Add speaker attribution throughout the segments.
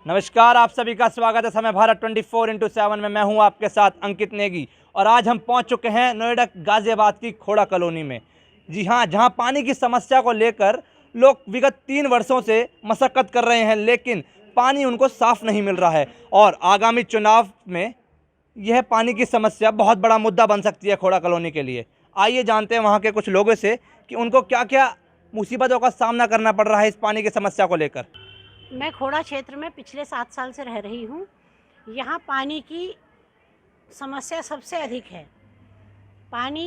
Speaker 1: नमस्कार, आप सभी का स्वागत है समय भारत 24x7 में। मैं हूं आपके साथ अंकित नेगी और आज हम पहुंच चुके हैं नोएडा गाजियाबाद की खोड़ा कॉलोनी में। जी हां, जहां पानी की समस्या को लेकर लोग विगत 3 वर्षों से मशक्कत कर रहे हैं, लेकिन पानी उनको साफ नहीं मिल रहा है और आगामी चुनाव में यह पानी की समस्या बहुत बड़ा मुद्दा बन सकती है खोड़ा कॉलोनी के लिए। आइए जानते हैं वहाँ के कुछ लोगों से कि उनको क्या क्या मुसीबतों का सामना करना पड़ रहा है इस पानी की समस्या को लेकर।
Speaker 2: मैं खोड़ा क्षेत्र में पिछले 7 साल से रह रही हूँ। यहाँ पानी की समस्या सबसे अधिक है। पानी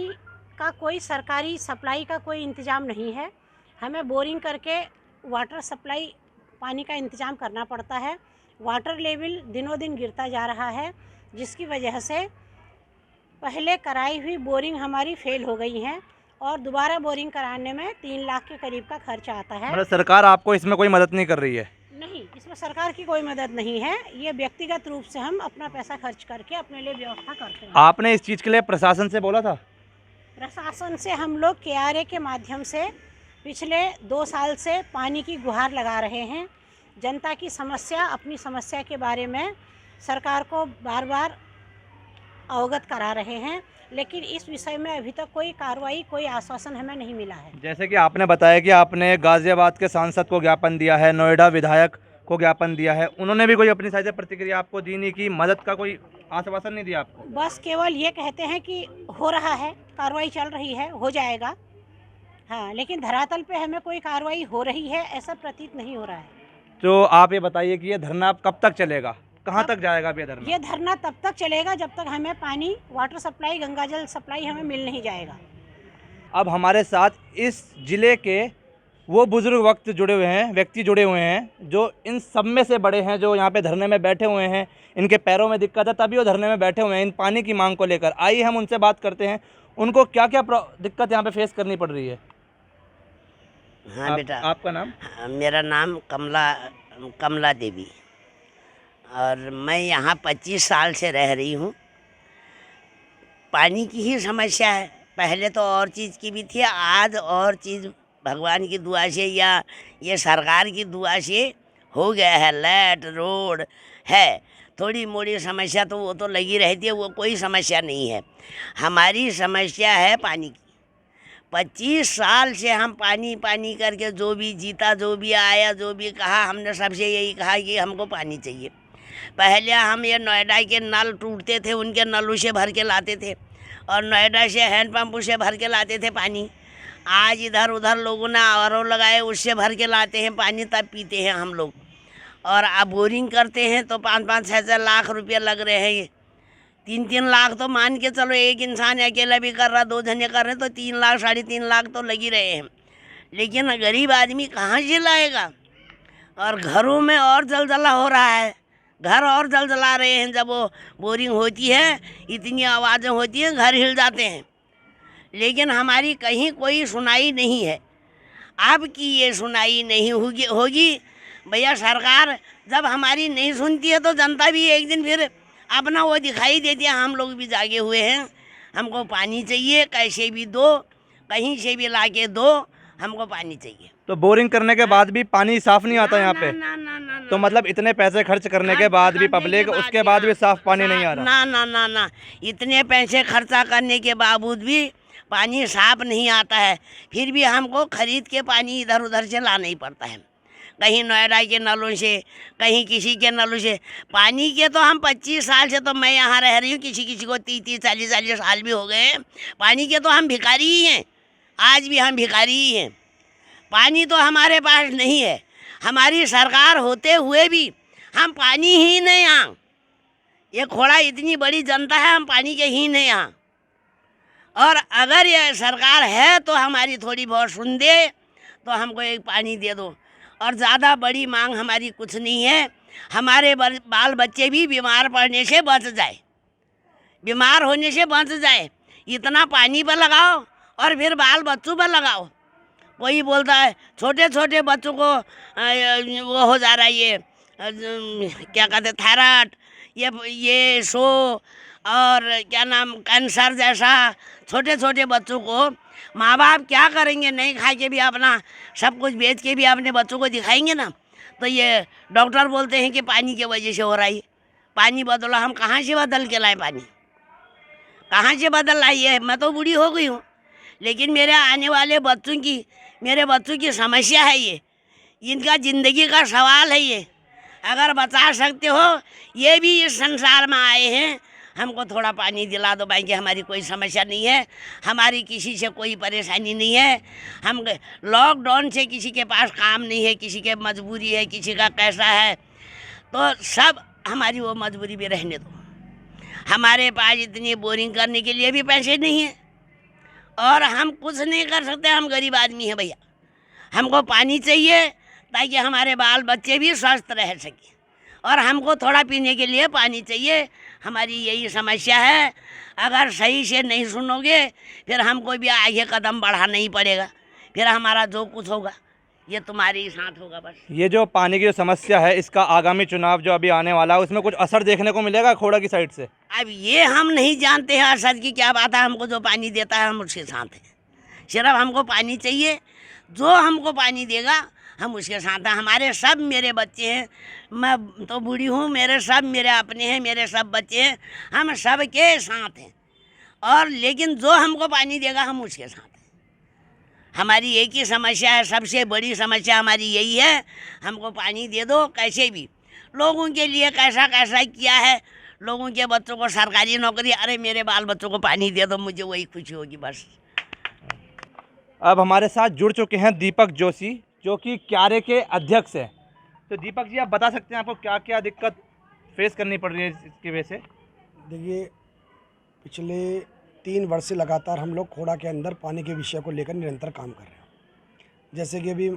Speaker 2: का कोई सरकारी सप्लाई का कोई इंतज़ाम नहीं है। हमें बोरिंग करके वाटर सप्लाई पानी का इंतज़ाम करना पड़ता है। वाटर लेवल दिनों दिन गिरता जा रहा है, जिसकी वजह से पहले कराई हुई बोरिंग हमारी फेल हो गई हैं और दोबारा बोरिंग कराने में 3 लाख के करीब का खर्च आता है।
Speaker 1: मतलब सरकार आपको इसमें कोई मदद नहीं कर रही है?
Speaker 2: नहीं, इसमें सरकार की कोई मदद नहीं है। ये व्यक्तिगत रूप से हम अपना पैसा खर्च करके अपने लिए व्यवस्था करते हैं।
Speaker 1: आपने इस चीज़ के लिए प्रशासन से बोला था?
Speaker 2: प्रशासन से हम लोग KRA के माध्यम से पिछले 2 साल से पानी की गुहार लगा रहे हैं। जनता की समस्या, अपनी समस्या के बारे में सरकार को बार बार अवगत करा रहे हैं, लेकिन इस विषय में अभी तक कोई कार्रवाई, कोई आश्वासन हमें नहीं मिला है।
Speaker 1: जैसे कि आपने बताया कि आपने गाजियाबाद के सांसद को ज्ञापन दिया है, नोएडा विधायक को ज्ञापन दिया है, उन्होंने भी कोई अपनी साइड से प्रतिक्रिया आपको दी नहीं, कि मदद का कोई आश्वासन नहीं दिया आपको?
Speaker 2: बस केवल ये कहते हैं कि हो रहा है, कार्रवाई चल रही है, हो जाएगा। हाँ, लेकिन धरातल पे हमें कोई कार्रवाई हो रही है ऐसा प्रतीत नहीं हो रहा है।
Speaker 1: तो आप ये बताइए कि ये धरना कब तक चलेगा, कहाँ तक जाएगा अब ये धरना?
Speaker 2: ये धरना तब तक चलेगा जब तक हमें पानी, वाटर सप्लाई, गंगा जल सप्लाई हमें मिल नहीं जाएगा।
Speaker 1: अब हमारे साथ इस जिले के वो बुजुर्ग व्यक्ति जुड़े हुए हैं जो इन सब में से बड़े हैं, जो यहाँ पे धरने में बैठे हुए हैं। इनके पैरों में दिक्कत है, तभी वो धरने में बैठे हुए हैं इन पानी की मांग को लेकर। आइए हम उनसे बात करते हैं, उनको क्या क्या दिक्कत यहाँ पे फेस करनी पड़ रही है।
Speaker 3: हाँ बेटा,
Speaker 1: आपका नाम?
Speaker 3: मेरा नाम कमला देवी और मैं यहाँ 25 साल से रह रही हूँ। पानी की ही समस्या है, पहले तो और चीज़ की भी थी, आज और चीज़ भगवान की दुआ से या ये सरकार की दुआ से हो गया है। लाइट, रोड है, थोड़ी मोड़ी समस्या तो वो तो लगी रहती है, वो कोई समस्या नहीं है। हमारी समस्या है पानी की। 25 साल से हम पानी पानी करके जो भी जीता, जो भी आया, जो भी कहा, हमने सबसे यही कहा कि हमको पानी चाहिए। पहले हम ये नोएडा के नल टूटते थे, उनके नलों से भर के लाते थे और नोएडा से हैंडपम्प से भर के लाते थे पानी। आज इधर उधर लोगों ने RO लगाए, उससे भर के लाते हैं पानी, तब पीते हैं हम लोग। और अब बोरिंग करते हैं तो 5-5, 6-6 लाख रुपये लग रहे हैं। ये 3-3 लाख तो मान के चलो, एक इंसान अकेला भी कर रहा, 2 जने कर रहे तो 3 लाख 3.5 लाख तो लग ही रहे हैं। लेकिन गरीब आदमी कहाँ से लाएगा? और घरों में और जलजला हो रहा है, घर और जलजला रहे हैं। जब वो बोरिंग होती है, इतनी आवाज़ें होती हैं, घर हिल जाते हैं। लेकिन हमारी कहीं कोई सुनाई नहीं है। अब की ये सुनाई नहीं होगी भैया। सरकार जब हमारी नहीं सुनती है तो जनता भी एक दिन फिर अपना वो दिखाई देती है। हम लोग भी जागे हुए हैं, हमको पानी चाहिए, कैसे भी दो, कहीं से भी ला के दो, हमको पानी चाहिए।
Speaker 1: तो बोरिंग करने के बाद भी पानी साफ नहीं आता यहाँ पे? तो मतलब इतने पैसे खर्च करने के बाद भी पब्लिक, उसके बाद भी साफ पानी नहीं आ रहा?
Speaker 3: ना, इतने पैसे खर्चा करने के बावजूद भी पानी साफ नहीं आता है। फिर भी हमको खरीद के पानी इधर उधर से लाना ही पड़ता है, कहीं नोएडा के नलों से, कहीं किसी के नलों से। पानी के तो हम 25 साल से, तो मैं यहाँ रह रही हूँ, किसी को 30-30, 40-40 साल भी हो गए हैं। पानी के तो हम भिखारी ही हैं, आज भी हम भिखारी ही हैं। पानी तो हमारे पास नहीं है। हमारी सरकार होते हुए भी हम पानी ही नहीं यहाँ। ये खोड़ा इतनी बड़ी जनता है, हम पानी के ही नहीं यहाँ। और अगर ये सरकार है तो हमारी थोड़ी बहुत सुन दे, तो हमको एक पानी दे दो। और ज़्यादा बड़ी मांग हमारी कुछ नहीं है। हमारे बाल बच्चे भी बीमार पड़ने से बच जाए, बीमार होने से बच जाए। इतना पानी पर लगाओ और फिर बाल बच्चों पर लगाओ। कोई बोलता है छोटे छोटे बच्चों को वो हो जा रहा है, ये क्या कहते, थायराइड, ये शो और क्या नाम, कैंसर जैसा। छोटे छोटे बच्चों को माँ बाप क्या करेंगे, नहीं खा के भी अपना सब कुछ बेच के भी अपने बच्चों को दिखाएंगे ना। तो ये डॉक्टर बोलते हैं कि पानी की वजह से हो रहा है। पानी बदलो, हम कहाँ से बदल के लाए पानी? कहाँ से बदल लाई है? मैं तो बूढ़ी हो गई हूँ, लेकिन मेरे आने वाले मेरे बच्चों की समस्या है ये, इनका ज़िंदगी का सवाल है ये। अगर बता सकते हो, ये भी इस संसार में आए हैं, हमको थोड़ा पानी दिला दो भाई, कि हमारी कोई समस्या नहीं है, हमारी किसी से कोई परेशानी नहीं है। हम लॉकडाउन से किसी के पास काम नहीं है, किसी के मजबूरी है, किसी का कैसा है, तो सब हमारी वो मजबूरी भी रहने दो। हमारे पास इतनी बोरिंग करने के लिए भी पैसे नहीं हैं, और हम कुछ नहीं कर सकते, हम गरीब आदमी हैं भैया। हमको पानी चाहिए ताकि हमारे बाल बच्चे भी स्वस्थ रह सकें, और हमको थोड़ा पीने के लिए पानी चाहिए। हमारी यही समस्या है। अगर सही से नहीं सुनोगे, फिर हमको भी आगे कदम बढ़ाना ही पड़ेगा। फिर हमारा जो कुछ होगा ये तुम्हारे ही साथ होगा बस।
Speaker 1: ये जो पानी की जो समस्या है, इसका आगामी चुनाव जो अभी आने वाला है, उसमें कुछ असर देखने को मिलेगा खोड़ा की साइड से?
Speaker 3: अब ये हम नहीं जानते हैं असद की क्या बात है। हमको जो पानी देता है हम उसके साथ हैं। सिर्फ हमको पानी चाहिए, जो हमको पानी देगा हम उसके साथ हैं। हमारे सब मेरे बच्चे हैं, मैं तो बूढ़ी हूँ, मेरे सब मेरे अपने हैं, मेरे सब बच्चे हैं, हम सब के साथ हैं। और लेकिन जो हमको पानी देगा हम उसके साथ हैं। हमारी एक ही समस्या है, सबसे बड़ी समस्या हमारी यही है, हमको पानी दे दो कैसे भी। लोगों के लिए कैसा कैसा किया है, लोगों के बच्चों को सरकारी नौकरी, अरे मेरे बाल बच्चों को पानी दे दो, मुझे वही खुशी होगी बस।
Speaker 1: अब हमारे साथ जुड़ चुके हैं दीपक जोशी, जो कि क्यारे के अध्यक्ष हैं। तो दीपक जी, आप बता सकते हैं आपको क्या क्या दिक्कत फेस करनी पड़ रही है इसकी वजह से?
Speaker 4: देखिए, पिछले 3 वर्ष से लगातार हम लोग खोड़ा के अंदर पानी के विषय को लेकर निरंतर काम कर रहे हैं। जैसे कि अभी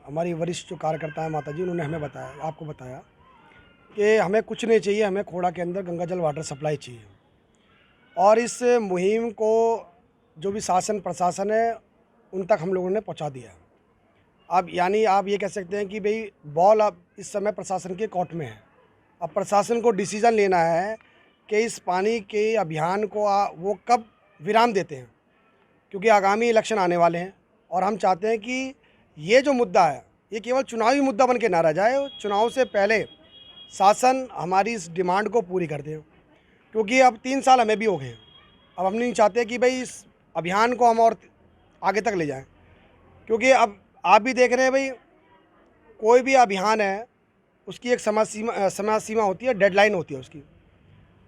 Speaker 4: हमारी वरिष्ठ जो कार्यकर्ता है माता जी, उन्होंने हमें बताया, आपको बताया कि हमें कुछ नहीं चाहिए, हमें खोड़ा के अंदर गंगा जल वाटर सप्लाई चाहिए। और इस मुहिम को जो भी शासन प्रशासन है उन तक हम लोगों ने पहुंचा दिया। अब यानी आप ये कह सकते हैं कि भाई बॉल अब इस समय प्रशासन के कोर्ट में है। अब प्रशासन को डिसीज़न लेना है कि इस पानी के अभियान को वो कब विराम देते हैं, क्योंकि आगामी इलेक्शन आने वाले हैं और हम चाहते हैं कि ये जो मुद्दा है ये केवल चुनावी मुद्दा बन के ना रह जाए। चुनाव से पहले शासन हमारी इस डिमांड को पूरी कर दे, क्योंकि अब 3 साल हमें भी हो गए हैं। अब हम नहीं चाहते कि भाई इस अभियान को हम और आगे तक ले जाएं, क्योंकि अब आप भी देख रहे हैं भाई, कोई भी अभियान है उसकी एक समय सीमा होती है, डेडलाइन होती है उसकी।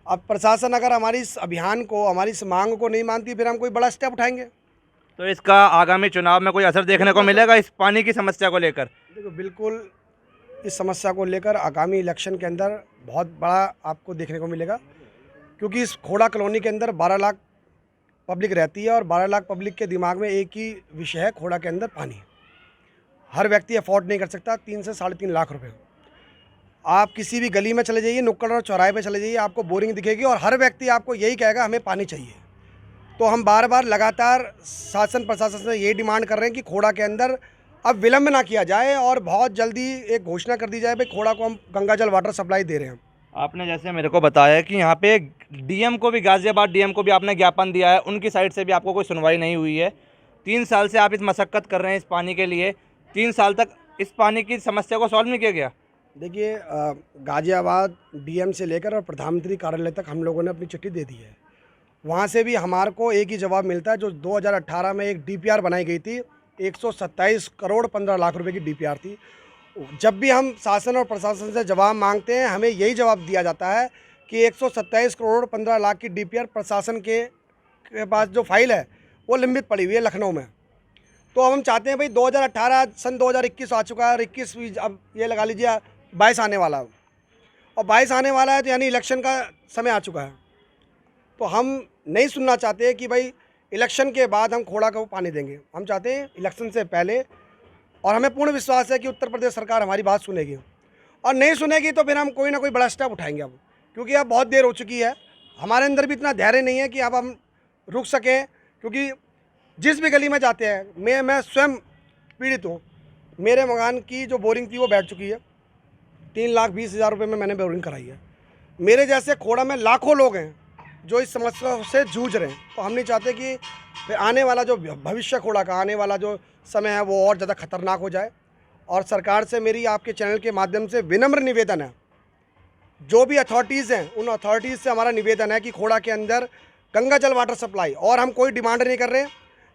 Speaker 4: अब प्रशासन अगर हमारी इस अभियान को, हमारी इस मांग को नहीं मानती, फिर हम कोई बड़ा स्टेप उठाएंगे।
Speaker 1: तो इसका आगामी चुनाव में कोई असर देखने को मिलेगा इस पानी की समस्या को लेकर?
Speaker 4: देखो, बिल्कुल इस समस्या को लेकर आगामी इलेक्शन के अंदर बहुत बड़ा आपको देखने को मिलेगा, क्योंकि इस खोड़ा कॉलोनी के अंदर 12 लाख पब्लिक रहती है और 12 लाख पब्लिक के दिमाग में एक ही विषय है, खोड़ा के अंदर पानी। हर व्यक्ति अफोर्ड नहीं कर सकता 3 से 3.5 लाख रुपए। आप किसी भी गली में चले जाइए, नुक्कड़ और चौराहे पे चले जाइए, आपको बोरिंग दिखेगी और हर व्यक्ति आपको यही कहेगा हमें पानी चाहिए। तो हम बार बार लगातार शासन प्रशासन से ये डिमांड कर रहे हैं कि खोड़ा के अंदर अब विलम्ब ना किया जाए और बहुत जल्दी एक घोषणा कर दी जाए, भाई खोड़ा को हम गंगा जल वाटर सप्लाई दे रहे हैं।
Speaker 1: आपने जैसे मेरे को बताया कि यहाँ पे डीएम को भी, गाज़ियाबाद डीएम को भी आपने ज्ञापन दिया है, उनकी साइड से भी आपको कोई सुनवाई नहीं हुई है। 3 साल से आप इस मशक्क़त कर रहे हैं इस पानी के लिए, 3 साल तक इस पानी की समस्या को सॉल्व नहीं किया गया।
Speaker 4: देखिए, गाज़ियाबाद डीएम से लेकर और प्रधानमंत्री कार्यालय तक हम लोगों ने अपनी चिट्ठी दे दी है। वहाँ से भी हमारे को एक ही जवाब मिलता है, जो 2018 में एक डीपीआर बनाई गई थी, 127 करोड़ 15 लाख रुपए की डीपीआर थी। जब भी हम शासन और प्रशासन से जवाब मांगते हैं, हमें यही जवाब दिया जाता है कि 127 करोड़ 15 लाख की डीपीआर प्रशासन के पास जो फाइल है वो लंबित पड़ी हुई है लखनऊ में। तो अब हम चाहते हैं भाई 2018 सन 2021 आ चुका है और 21 भी अब ये लगा लीजिए 22 आने वाला है, और 22 आने वाला है, तो यानी इलेक्शन का समय आ चुका है। तो हम नहीं सुनना चाहते कि भाई इलेक्शन के बाद हम खोड़ा को पानी देंगे। हम चाहते हैं इलेक्शन से पहले, और हमें पूर्ण विश्वास है कि उत्तर प्रदेश सरकार हमारी बात सुनेगी, और नहीं सुनेगी तो फिर हम कोई ना कोई बड़ा स्टेप उठाएंगे अब, क्योंकि अब बहुत देर हो चुकी है। हमारे अंदर भी इतना धैर्य नहीं है कि अब हम रुक सकें, क्योंकि जिस भी गली में जाते हैं, मैं स्वयं पीड़ित हूँ। मेरे मकान की जो बोरिंग थी वो बैठ चुकी है, 3,20,000 रुपये में मैंने बोरिंग कराई है। मेरे जैसे खोड़ा में लाखों लोग हैं जो इस समस्या से जूझ रहे हैं। तो हम नहीं चाहते कि आने वाला जो भविष्य खोड़ा का आने वाला जो समय है वो और ज़्यादा खतरनाक हो जाए, और सरकार से मेरी आपके चैनल के माध्यम से विनम्र निवेदन है, जो भी अथॉरिटीज़ हैं उन अथॉरिटीज़ से हमारा निवेदन है कि खोड़ा के अंदर गंगा जल वाटर सप्लाई, और हम कोई डिमांड नहीं कर रहे,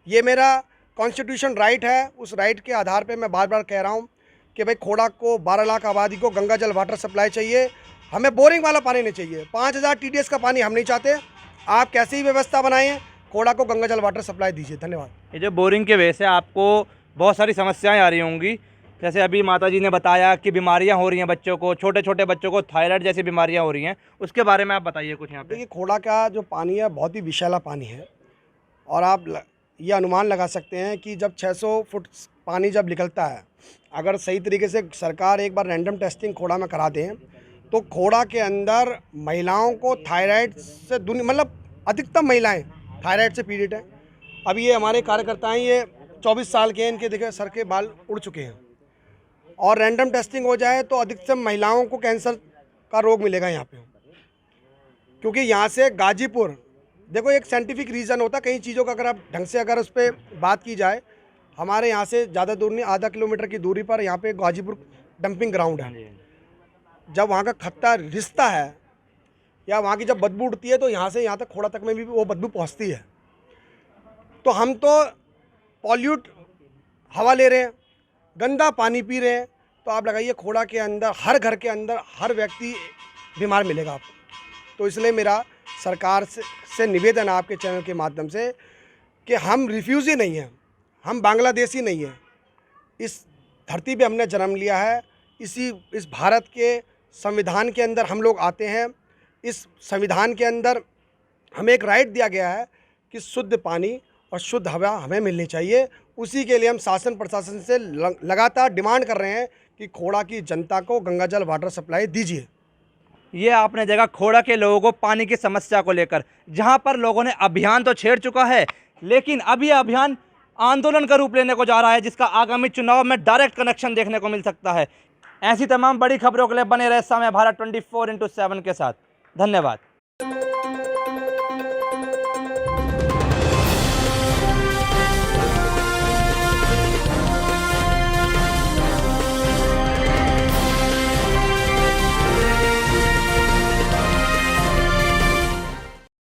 Speaker 4: ये मेरा कॉन्स्टिट्यूशन राइट है। उस राइट के आधार पे मैं बार बार कह रहा हूँ कि भाई खोड़ा को 12 लाख आबादी को गंगा जल वाटर सप्लाई चाहिए, हमें बोरिंग वाला पानी नहीं चाहिए। 5000 TDS का पानी हम नहीं चाहते, आप कैसी ही व्यवस्था बनाएं, खोड़ा को गंगा जल वाटर सप्लाई दीजिए। धन्यवाद।
Speaker 1: ये जो बोरिंग के वजह से आपको बहुत सारी समस्याएं आ रही होंगी, जैसे अभी माता जी ने बताया कि बीमारियां हो रही हैं बच्चों को, छोटे छोटे बच्चों को थायराइड जैसी बीमारियां हो रही हैं, उसके बारे में आप बताइए कुछ यहाँ पे।
Speaker 4: देखिए, खोड़ा का जो पानी है बहुत ही विषैला पानी है, और आप ये अनुमान लगा सकते हैं कि जब 600 फुट पानी जब निकलता है, अगर सही तरीके से सरकार एक बार रैंडम टेस्टिंग खोड़ा में करा दें तो खोड़ा के अंदर महिलाओं को थायराइड से मतलब अधिकतम महिलाएं थायराइड से पीड़ित हैं। अब ये हमारे कार्यकर्ता हैं, ये 24 साल के हैं, इनके देखिए सर के बाल उड़ चुके हैं, और रैंडम टेस्टिंग हो जाए तो अधिकतम महिलाओं को कैंसर का रोग मिलेगा यहाँ पे, क्योंकि यहाँ से गाजीपुर, देखो एक साइंटिफिक रीज़न होता है कई चीज़ों का, अगर आप ढंग से अगर उस पर बात की जाए, हमारे यहाँ से ज़्यादा दूर नहीं, आधा किलोमीटर की दूरी पर यहाँ पे गाजीपुर डंपिंग ग्राउंड है। जब वहाँ का खत्ता रिश्ता है या वहाँ की जब बदबू उठती है तो यहाँ से यहाँ तक खोड़ा तक में भी वो बदबू पहुँचती है। तो हम तो पॉल्यूट हवा ले रहे हैं, गंदा पानी पी रहे हैं, तो आप लगाइए खोड़ा के अंदर हर घर के अंदर हर व्यक्ति बीमार मिलेगा आपको। तो इसलिए मेरा सरकार से निवेदन है आपके चैनल के माध्यम से कि हम रिफ्यूजी नहीं हैं, हम बांग्लादेशी नहीं हैं, इस धरती पे हमने जन्म लिया है, इस भारत के संविधान के अंदर हम लोग आते हैं। इस संविधान के अंदर हमें एक राइट दिया गया है कि शुद्ध पानी और शुद्ध हवा हमें मिलनी चाहिए। उसी के लिए हम शासन प्रशासन से लगातार डिमांड कर रहे हैं कि खोड़ा की जनता को गंगा जल वाटर सप्लाई दीजिए।
Speaker 1: ये आपने जगह खोड़ा के लोगों को पानी की समस्या को लेकर, जहां पर लोगों ने अभियान तो छेड़ चुका है, लेकिन अब यह अभियान आंदोलन का रूप लेने को जा रहा है, जिसका आगामी चुनाव में डायरेक्ट कनेक्शन देखने को मिल सकता है। ऐसी तमाम बड़ी खबरों के लिए बने रहे समय भारत 24x7 के साथ। धन्यवाद।